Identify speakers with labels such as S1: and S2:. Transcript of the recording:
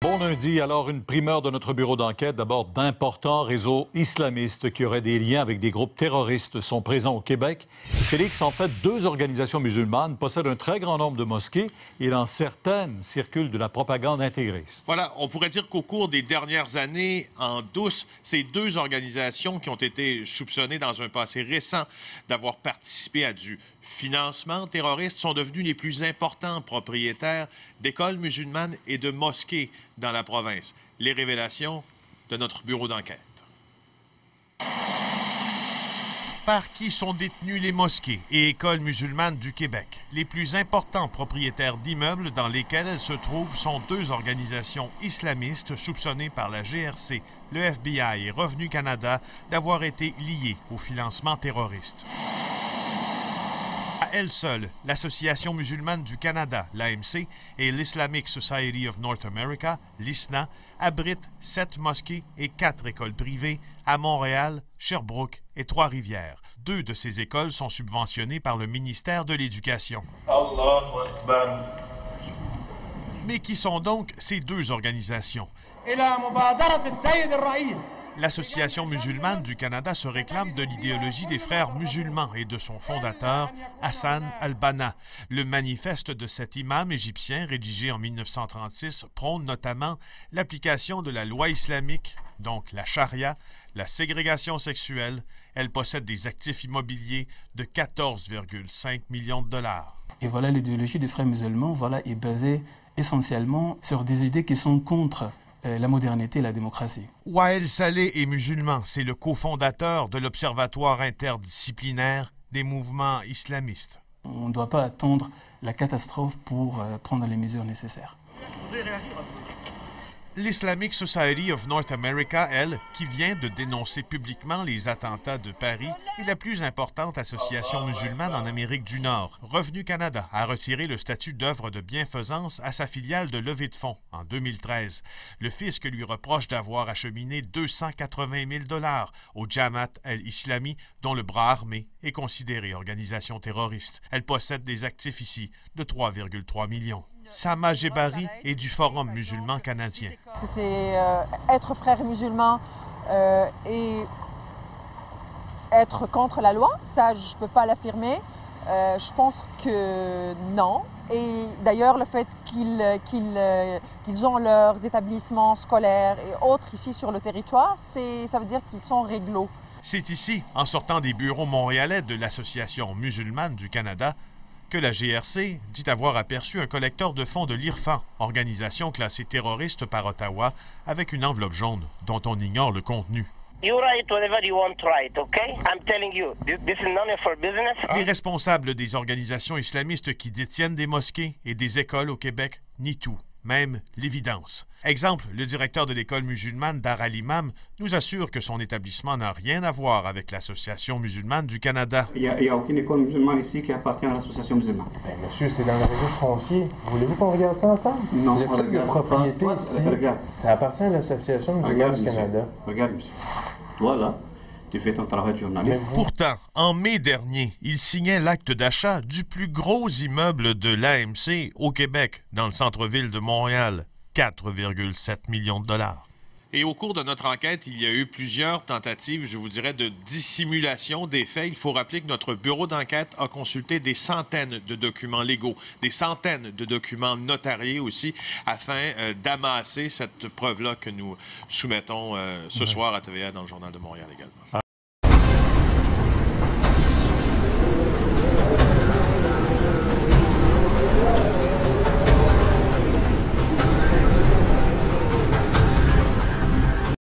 S1: Bon lundi. Alors, une primeur de notre bureau d'enquête. D'abord, d'importants réseaux islamistes qui auraient des liens avec des groupes terroristes sont présents au Québec. Félix, en fait, 2 organisations musulmanes possèdent un très grand nombre de mosquées et dans certaines circulent de la propagande intégriste.
S2: Voilà, on pourrait dire qu'au cours des dernières années, en douce, ces 2 organisations qui ont été soupçonnées dans un passé récent d'avoir participé à du financement terroriste sont devenus les plus importants propriétaires d'écoles musulmanes et de mosquées dans la province. Les révélations de notre bureau d'enquête. Par qui sont détenues les mosquées et écoles musulmanes du Québec? Les plus importants propriétaires d'immeubles dans lesquels elles se trouvent sont 2 organisations islamistes soupçonnées par la GRC, le FBI et Revenu Canada d'avoir été liées au financement terroriste. À elle seule, l'Association musulmane du Canada, l'AMC, et l'Islamic Society of North America, l'ISNA, abritent 7 mosquées et 4 écoles privées à Montréal, Sherbrooke et Trois-Rivières. 2 de ces écoles sont subventionnées par le ministère de l'Éducation. Allahu Akbar. Mais qui sont donc ces 2 organisations? L'Association musulmane du Canada se réclame de l'idéologie des frères musulmans et de son fondateur, Hassan al-Banna. Le manifeste de cet imam égyptien, rédigé en 1936, prône notamment l'application de la loi islamique, donc la charia, la ségrégation sexuelle. Elle possède des actifs immobiliers de 14,5 millions de dollars.
S3: Et voilà, l'idéologie des frères musulmans est basée essentiellement sur des idées qui sont contre la modernité et la démocratie.
S2: Wael Saleh est musulman. C'est le cofondateur de l'Observatoire interdisciplinaire des mouvements islamistes.
S3: On ne doit pas attendre la catastrophe pour prendre les mesures nécessaires.
S2: L'Islamic Society of North America, elle, qui vient de dénoncer publiquement les attentats de Paris, est la plus importante association musulmane en Amérique du Nord. Revenu Canada a retiré le statut d'œuvre de bienfaisance à sa filiale de levée de fonds en 2013. Le fisc lui reproche d'avoir acheminé 280 000 $ au Jamaat al-Islami, dont le bras armé est considéré organisation terroriste. Elle possède des actifs ici de 3,3 millions. Sama Jebari est du Forum musulman canadien.
S4: C'est être frère musulman et être contre la loi, ça je ne peux pas l'affirmer. Je pense que non. Et d'ailleurs, le fait qu'ils ont leurs établissements scolaires et autres ici sur le territoire, ça veut dire qu'ils sont réglo.
S2: C'est ici, en sortant des bureaux montréalais de l'Association musulmane du Canada, que la GRC dit avoir aperçu un collecteur de fonds de l'IRFAN, organisation classée terroriste par Ottawa, avec une enveloppe jaune dont on ignore le contenu. Les responsables des organisations islamistes qui détiennent des mosquées et des écoles au Québec nient tout, même l'évidence. Exemple, le directeur de l'école musulmane Dar al-Imam nous assure que son établissement n'a rien à voir avec l'Association musulmane du Canada.
S5: Il n'y a aucune école musulmane ici qui appartient à l'Association musulmane.
S6: Ben, monsieur, c'est dans le réseau foncier. Voulez-vous qu'on regarde ça ensemble?
S5: Non,
S6: le titre de propriété ici,
S5: regarde.
S6: Ça appartient à l'Association musulmane du Canada.
S5: Regarde, monsieur. Toi, là, tu fais ton travail de journaliste.
S2: Pourtant, en mai dernier, il signait l'acte d'achat du plus gros immeuble de l'AMC au Québec, dans le centre-ville de Montréal. 4,7 millions de $. Et au cours de notre enquête, il y a eu plusieurs tentatives, je vous dirais, de dissimulation des faits. Il faut rappeler que notre bureau d'enquête a consulté des centaines de documents légaux, des centaines de documents notariés aussi, afin d'amasser cette preuve-là que nous soumettons ce soir à TVA dans le Journal de Montréal également.